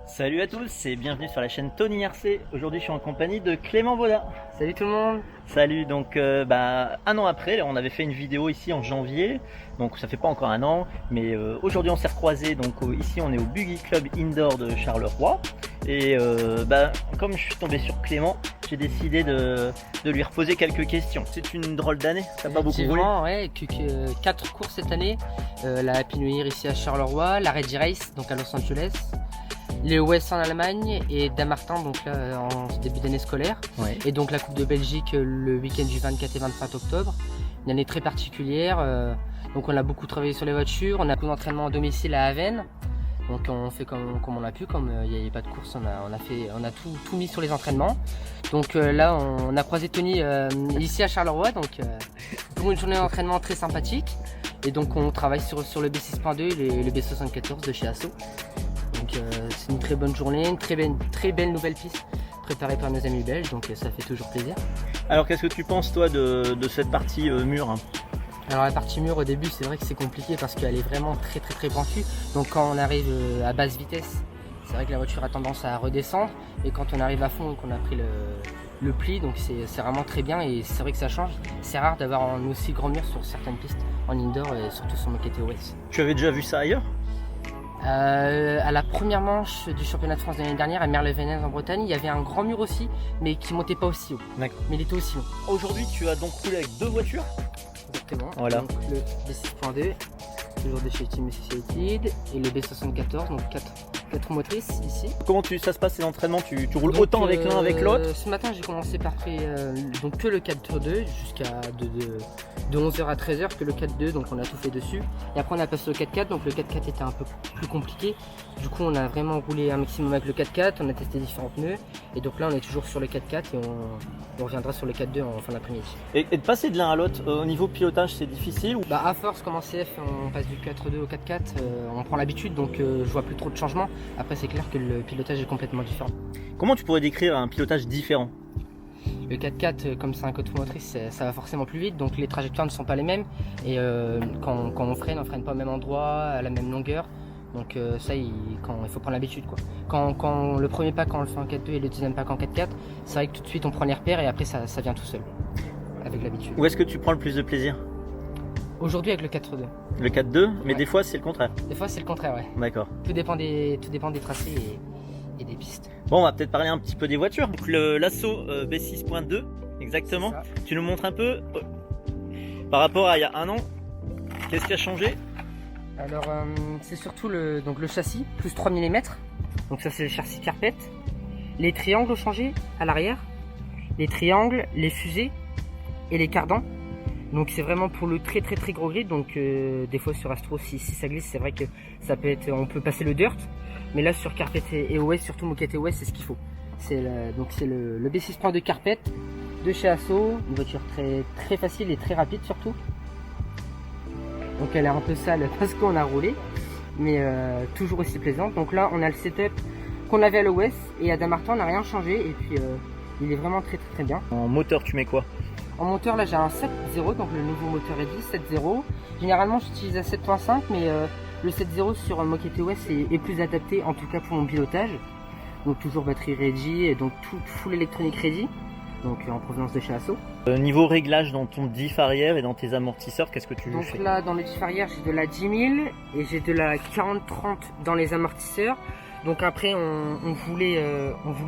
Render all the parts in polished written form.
Salut à tous et bienvenue sur la chaîne Tony RC. Aujourd'hui je suis en compagnie de Clément Baudin. Salut tout le monde. Salut, donc un an après, on avait fait une vidéo ici en janvier, donc ça fait pas encore un an, mais aujourd'hui on s'est recroisés, donc ici on est au Buggy Club Indoor de Charleroi, et comme je suis tombé sur Clément, j'ai décidé de lui reposer quelques questions. C'est une drôle d'année, t'as pas beaucoup roulé? Ouais, 4 courses cette année, la Happy New Year ici à Charleroi, la Reggie Race donc à Los Angeles, les OS en Allemagne et Damartin donc là en début d'année scolaire, Ouais. et donc la Coupe de Belgique le week-end du 24 et 25 octobre. Une année très particulière, donc on a beaucoup travaillé sur les voitures, on a beaucoup d'entraînement à domicile à Aven, donc on fait comme on a pu, comme il n'y avait pas de course, on a tout mis sur les entraînements. Donc là on a croisé Tony ici à Charleroi, donc pour une journée d'entraînement très sympathique, et donc on travaille sur le B6.2 et le B74 de chez Asso. Donc c'est une très bonne journée, une très belle nouvelle piste préparée par nos amis belges, donc ça fait toujours plaisir. Alors qu'est-ce que tu penses toi de cette partie mur, hein? Alors la partie mur au début c'est vrai que c'est compliqué parce qu'elle est vraiment très pentue, donc quand on arrive à basse vitesse c'est vrai que la voiture a tendance à redescendre, et quand on arrive à fond et qu'on a pris le pli, donc c'est vraiment très bien, et c'est vrai que ça change. C'est rare d'avoir un aussi grand mur sur certaines pistes en indoor, et surtout sur moquette OS. Tu avais déjà vu ça ailleurs? À la première manche du championnat de France de l'année dernière à Merle-Venez en Bretagne, il y avait un grand mur aussi, mais qui montait pas aussi haut. D'accord. Mais il était aussi long. Aujourd'hui tu as donc roulé avec deux voitures? Exactement. Voilà. Donc le B6.2, toujours de chez Team Associated, et le B74, donc 4 motrices ici. Comment ça se passe ces entraînements? Tu roules donc, autant avec l'un avec l'autre? Ce matin j'ai commencé par faire donc que le 4.2 jusqu'à de 11h à 13h, que le 4.2, donc on a tout fait dessus. Et après on a passé au 4.4, donc le 4.4 était un peu plus compliqué. Du coup on a vraiment roulé un maximum avec le 4.4, on a testé différents pneus. Et donc là on est toujours sur le 4.4 et on reviendra sur le 4.2 en fin d'après-midi. Et de passer de l'un à l'autre, au niveau pilotage c'est difficile ou... À force, comme en CF on passe du 4.2 au 4.4, on prend l'habitude, donc je vois plus trop de changements. Après c'est clair que le pilotage est complètement différent. Comment tu pourrais décrire un pilotage différent? Le 4x4, comme c'est un coteau motrice, ça va forcément plus vite, donc les trajectoires ne sont pas les mêmes, et quand on freine pas au même endroit, à la même longueur, donc ça il faut prendre l'habitude quoi. Quand le premier pack on le fait en 4.2 et le deuxième pack en 4.4, c'est vrai que tout de suite on prend les repères, et après ça vient tout seul, avec l'habitude. Où est-ce que tu prends le plus de plaisir? Aujourd'hui avec le 4.2. Le 4.2, mais Ouais. Des fois c'est le contraire. Des fois c'est le contraire, ouais. D'accord. Tout dépend des tracés et des pistes. Bon, on va peut-être parler un petit peu des voitures. Donc l'Asso B6.2, exactement. Tu nous montres un peu par rapport à il y a un an, qu'est-ce qui a changé? Alors c'est surtout le châssis, plus 3 mm. Donc ça c'est le châssis carpette. Les triangles ont changé à l'arrière. Les triangles, les fusées et les cardans. Donc c'est vraiment pour le très gros grid. Donc des fois sur Astro si ça glisse, c'est vrai que ça peut être, on peut passer le dirt. Mais là sur Carpet et OS, surtout moquette OS, c'est ce qu'il faut. C'est le B6.2 Carpet de chez Asso, une voiture très facile et très rapide surtout. Donc elle est un peu sale parce qu'on a roulé, mais toujours aussi plaisante. Donc là on a le setup qu'on avait à l'OS, et à Damartin on n'a rien changé, et puis il est vraiment très bien. En moteur tu mets quoi? En moteur là j'ai un 7.0, donc le nouveau moteur Edge 7.0. Généralement j'utilise un 7.5, mais le 7.0 sur moquette OS est plus adapté, en tout cas pour mon pilotage. Donc toujours batterie ready, et donc tout full électronique ready, donc en provenance de chez Asso. Niveau réglage dans ton diff arrière et dans tes amortisseurs, qu'est-ce que tu Donc fais? là dans le diff arrière j'ai de la 10 000 et j'ai de la 40-30 dans les amortisseurs. Donc après on voulait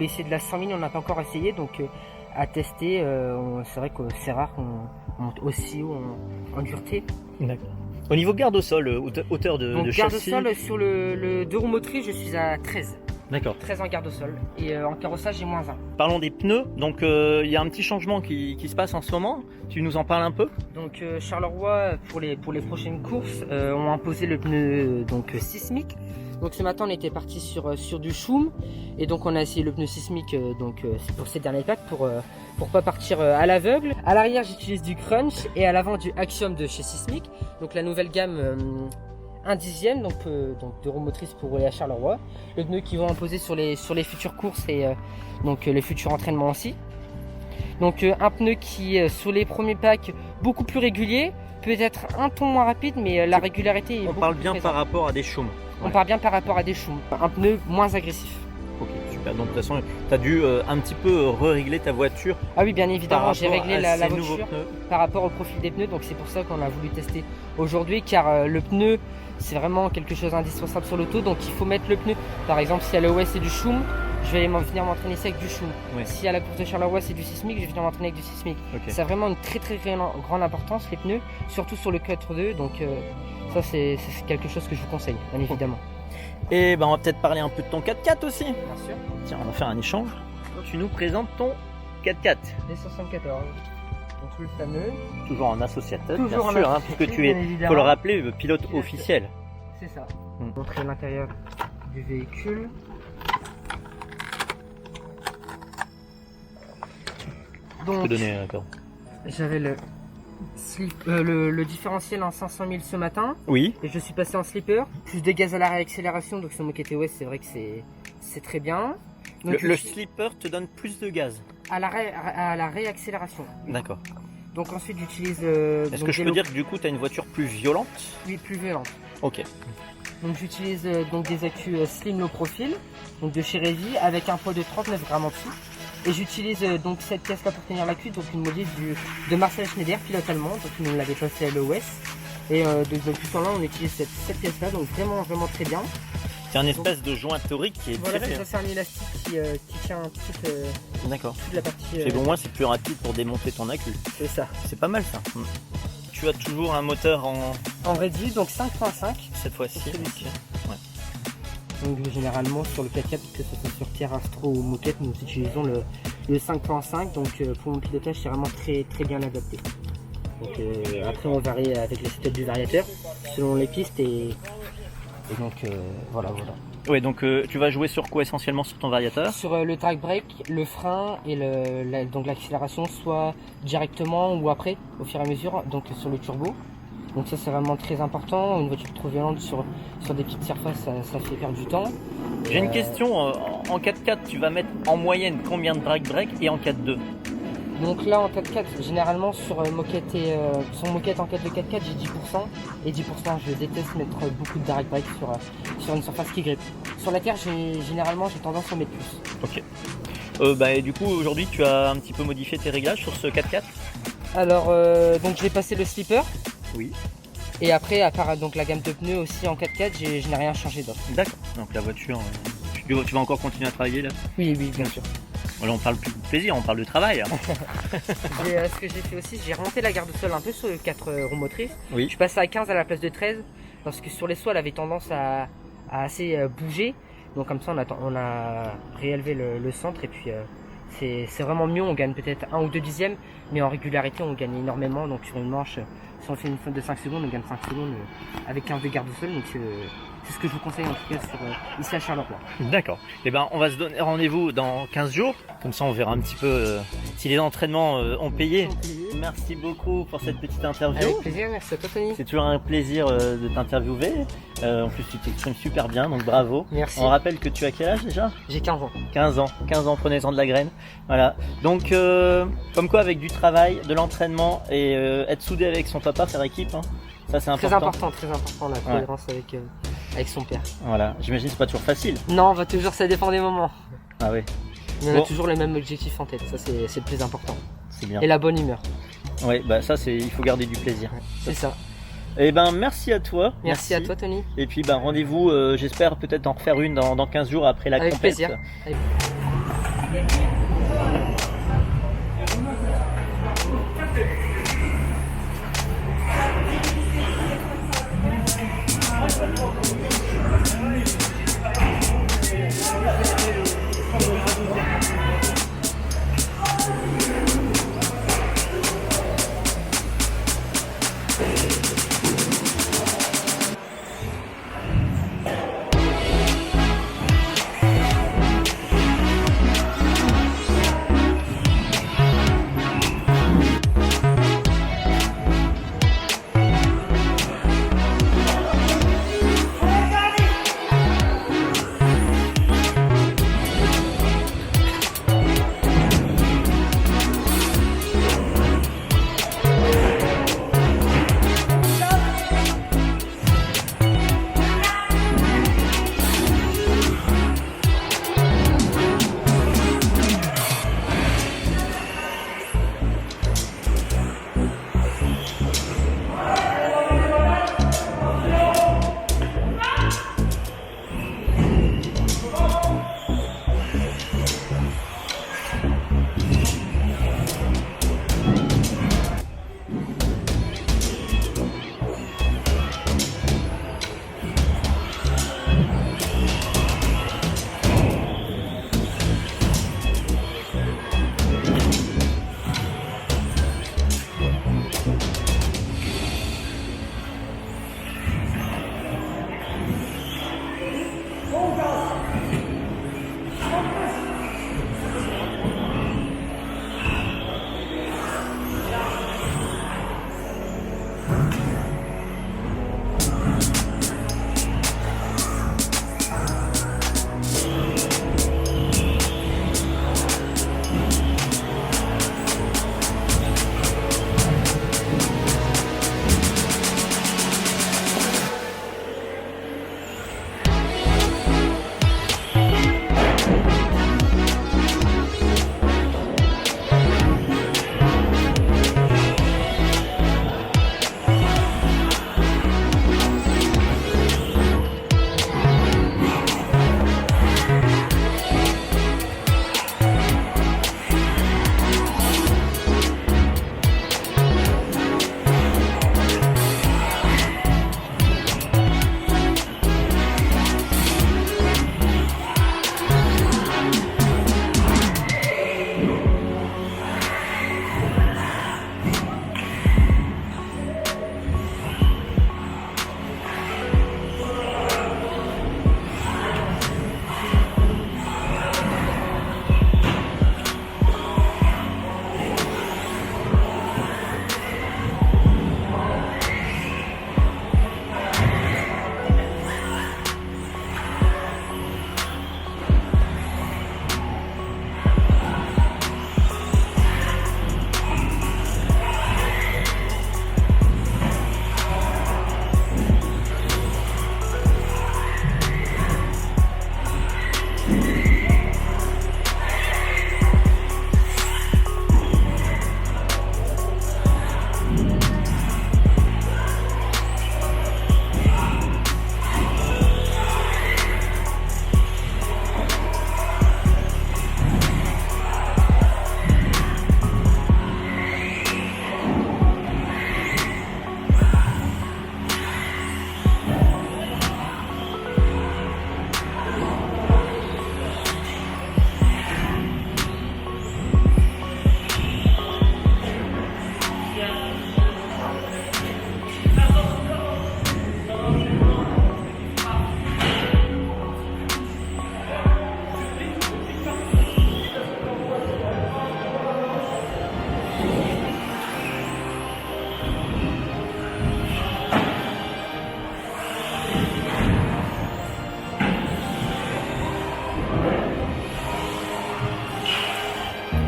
essayer de la 100 000, on n'a pas encore essayé, donc à tester. C'est vrai que c'est rare qu'on monte aussi haut en dureté. D'accord. Au niveau garde au sol, hauteur de Donc châssis. garde au sol sur le 2 roues motrices, je suis à 13. D'accord. 13 en garde au sol, et en carrossage j'ai -1. Parlons des pneus, donc il y a un petit changement qui se passe en ce moment, tu nous en parles un peu? Donc Charleroi pour les prochaines courses ont imposé le pneu sismique. Donc ce matin on était parti sur du Schum, et donc on a essayé le pneu sismique pour ces derniers packs pour pas partir à l'aveugle. À l'arrière j'utilise du Crunch, et à l'avant du Axiom de chez Sismic, donc la nouvelle gamme 1/10, donc de roues motrices pour rouler à Charleroi. Le pneu qu'ils vont imposer sur les futures courses et donc les futurs entraînements aussi. Donc un pneu qui sur les premiers packs beaucoup plus régulier, peut-être un ton moins rapide, mais la régularité est On beaucoup parle plus bien présente. par rapport à des chaumes. On part bien par rapport à des choumes. Un pneu moins agressif. Ok, super. Donc de toute façon, tu as dû un petit peu régler ta voiture Ah oui, bien par évidemment, j'ai rapport réglé à la ces nouveaux voiture pneus. par rapport au profil des pneus, donc c'est pour ça qu'on a voulu tester aujourd'hui, car le pneu, c'est vraiment quelque chose d'indispensable sur l'auto, donc il faut mettre le pneu. Par exemple, si à l'OS c'est du choum, je vais venir m'entraîner ici avec du choum. Ouais. Si à la course de Charleroi c'est du sismique, je vais venir m'entraîner avec du sismique. Ok. Ça a vraiment une très grande importance, les pneus, surtout sur le 4-2, donc ça c'est quelque chose que je vous conseille, bien évidemment. Et ben on va peut-être parler un peu de ton 4x4 aussi. Bien sûr. Tiens, on va faire un échange. Tu nous présentes ton 4x4. Les 74. Donc le fameux. Toujours en associateur, Toujours en bien sûr, associatif, puisque tu es, bien évidemment. faut le rappeler, le pilote Pilote. officiel. C'est ça. Mm. Montrer l'intérieur du véhicule. Je peux Donc donner d'accord. j'avais le différentiel en 500 000 ce matin Oui. et je suis passé en slipper. Plus de gaz à la réaccélération, donc sur moquette OS c'est vrai que c'est très bien. Donc, Le slipper te donne plus de gaz. à la réaccélération. D'accord. Donc ensuite j'utilise. Est-ce donc que je des peux lots- dire que du coup tu as une voiture plus violente? Oui, plus violente. Ok. Donc j'utilise donc des accus slim low profil, donc de chez Revy, avec un poids de 39 grammes en dessous. Et j'utilise donc cette pièce là pour tenir la cuisse, donc une modèle de Marcel Schneider, pilote allemand, donc il nous l'avait passé à l'OS. Et de plus en là on utilise cette pièce là, donc vraiment très bien. C'est un espèce de joint torique qui est Voilà, tiré. ça c'est un élastique qui tient D'accord. toute la partie. C'est bon, moi c'est plus rapide pour démonter ton accu. C'est ça. C'est pas mal ça. Tu as toujours un moteur En réduit, donc 5.5. cette fois-ci. Celui-ci. Ok. Donc généralement sur le 4x4, que ce soit sur Terre, Astro ou Moquette, nous utilisons le 5.5. Donc pour mon pilotage, c'est vraiment très bien adapté. Donc après on varie avec les setups du variateur selon les pistes et donc voilà. Ouais, donc tu vas jouer sur quoi essentiellement sur ton variateur? Sur le drag brake, le frein et donc l'accélération, soit directement ou après au fur et à mesure, donc sur le turbo. Donc ça c'est vraiment très important. Une voiture trop violente sur des petites surfaces, ça fait perdre du temps. J'ai une question, en 4x4 tu vas mettre en moyenne combien de drag brake et en 4x2? Donc là en 4x4, généralement sur moquette en 4 de 4x4 j'ai 10%. Et 10% je déteste mettre beaucoup de drag brake sur une surface qui grippe. Sur la terre généralement j'ai tendance à en mettre plus. Ok. Et du coup aujourd'hui tu as un petit peu modifié tes réglages sur ce 4x4? Alors donc j'ai passé le slipper. Oui. Et après, à part donc la gamme de pneus aussi en 4x4, je n'ai rien changé d'autre. D'accord. Donc la voiture, tu vas encore continuer à travailler là? Oui, bien sûr. Voilà, on parle plus de plaisir, on parle de travail. Ce que j'ai fait aussi, j'ai remonté la garde sol un peu sur le 4 roues motrices. Je Oui. suis passé à 15 à la place de 13 parce que sur les sauts elle avait tendance à assez bouger. Donc comme ça on a réélevé le centre et puis c'est vraiment mieux. On gagne peut-être 1 ou 2 dixièmes, mais en régularité on gagne énormément. Donc sur une manche, si on fait une faute de 5 secondes, on gagne 5 secondes avec 15 de garde sol. Donc c'est ce que je vous conseille en tout cas ici à Charleroi. D'accord. Et ben on va se donner rendez-vous dans 15 jours. Comme ça on verra un petit peu si les entraînements ont payé. Merci beaucoup pour cette petite interview. Avec plaisir, merci à toi Tony. C'est toujours un plaisir de t'interviewer. En plus tu t'exprimes super bien, donc bravo. Merci. On rappelle que tu as quel âge déjà? J'ai 15 ans. 15 ans. 15 ans, prenez-en de la graine. Voilà. Donc comme quoi avec du travail, de l'entraînement et être soudé avec son papa, faire équipe, hein, ça c'est important. Très important la cohérence avec son père. Voilà. J'imagine que c'est pas toujours facile. Non, ça dépend des moments. Ah oui, Mais on Bon. a toujours les mêmes objectifs en tête, ça c'est le plus important. c'est bien. Et la bonne humeur, Ouais, bah ça c'est, il faut garder du plaisir. c'est ça. Et ben merci à toi. Merci à toi Tony. Et puis ben rendez-vous, j'espère peut-être en refaire une dans 15 jours après la Avec compète. plaisir.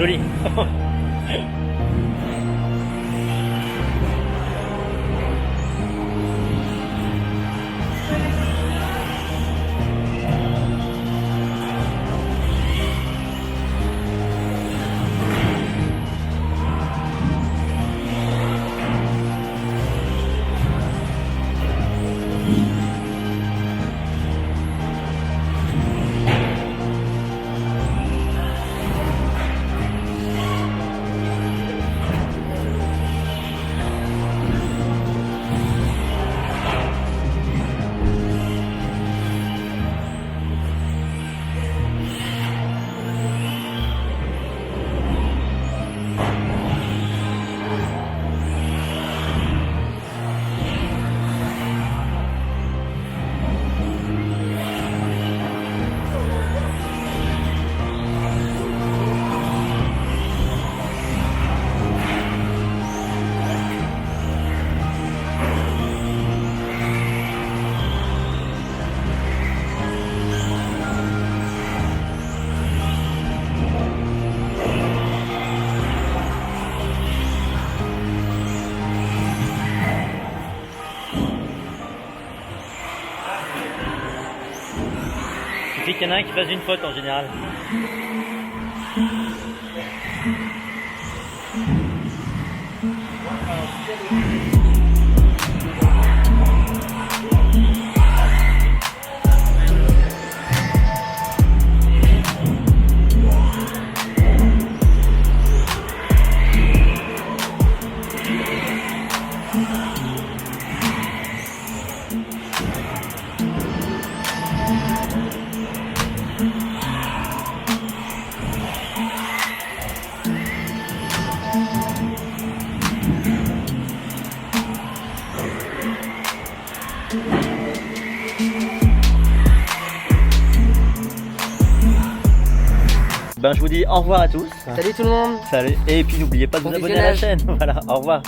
Joli. Il suffit qu'il y en a un qui fasse une faute en général. Ben, je vous dis au revoir à tous. Salut tout le monde. Salut. Et puis n'oubliez pas de Bon vous abonner à la chaîne. Voilà, au revoir.